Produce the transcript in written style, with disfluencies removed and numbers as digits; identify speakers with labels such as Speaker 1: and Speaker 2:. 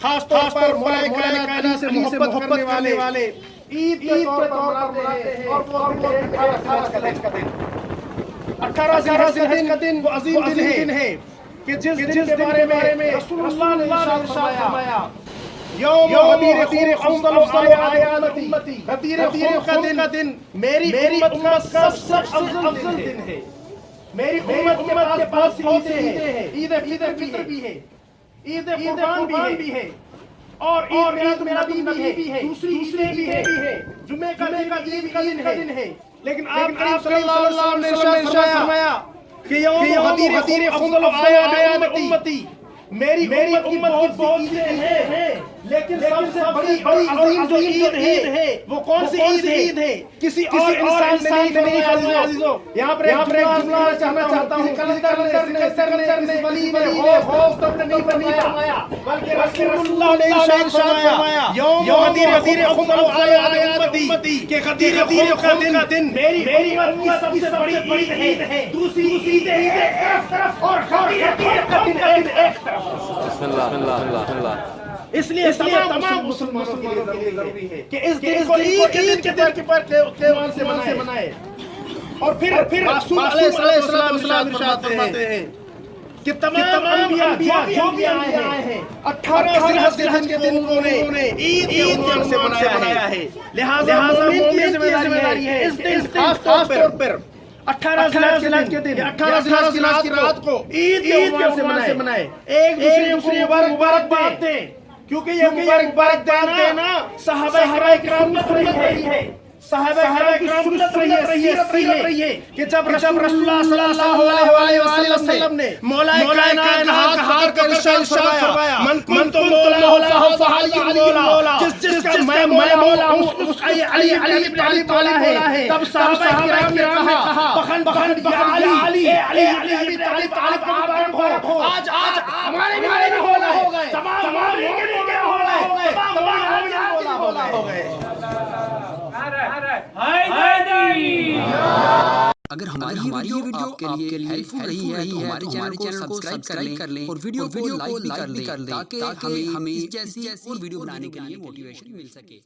Speaker 1: خاص طور پر مولا کائنات علی سے محبت کرنے والے عید کے طور پر مناتے ہیں، اور وہ 18 ذی الحج کا دن 18 ذی الحج کا دن وہ عظیم دن ہے کہ جس دن کے بارے میں رسول اللہ نے ارشاد فرمایا یوم غدیر خون افضل اعیاد امتی، غدیر خون کا دن میری امت کا سب سے افضل دن ہے۔ میری امت کے پاس عیدیں ہیں، عید فطر بھی ہے، عید قربان بھی ہے، اور عید میلاد النبی بھی ہے، دوسری عیدیں بھی ہے، جمعہ کا دن ہے۔ لیکن آپ صلی اللہ علیہ وسلم نے ارشاد فرمایا کہ یوم غدیر خون اعیاد امتی، میری امت کی بہت سی عیدیں ہیں، لیکن سب سے بڑی عظیم جو عید ہے وہ کون سی عید ہے؟ کسی اور انسان نے نہیں عزیزو۔ یہاں پر ایک جملہ چاہنا چاہتا ہوں، کرنے ولی نے خوف تب نے نہیں فرمایا، بلکہ رسول اللہ نے ارشاد فرمایا یوم غدیر خون اعیاد امتی، کہ غدیر خون کا دن میری امت کی سب سے بڑی عید ہے، دوسری عیدیں ایک طرف اور غدیر کا دن ایک طرف۔ اس لیے تمام مسلمانوں کے لیے ضروری ہے کہ اس دن کو عید کے دن پر کیوان سے منائے۔ اور پھر رسول علیہ السلام ارشاد فرماتے ہیں کہ تمام انبیاء جو بھی آئے ہیں 18 ذی الحج کے دن انہوں نے عید کے عنوان سے منایا ہے، لہذا مومن کی ذمہ داری ہے اس دن خاص طور پر 18 ذی الحج کے دن 18 ذی الحج کی رات کو عید کے عنوان سے منائے، ایک دوسرے کو مبارکباد دیں، کیونکہ یہ مبارکباد دینا صحابہ کرام کی سنت ہے، صحابہ کرام کی سیرت رہی ہے کہ جب رسول اللہ صلی اللہ علیہ وسلم نے مولا کائنات کا ہاتھ کر ارشاد فرمایا من کنت مولا فعلی مولا، جس کا میں مولا ہوں اس کا علی بن ابی طالب ہے۔ تب صحابہ کرام نے کہا بخن علی بن ابی طالب کا مبارک ہو، آج ہمارے بھی مولا ہو گئے، تمام مولا ہو گئے۔
Speaker 2: اگر ہماری ویڈیو آپ کے لیے ہیلپفل رہی ہے تو ہمارے چینل کو سبسکرائب کر لیں اور ویڈیو کو لائک بھی کر دیں تاکہ ہمیں اس جیسی اور ویڈیو بنانے کے لیے موٹیویشن مل سکے۔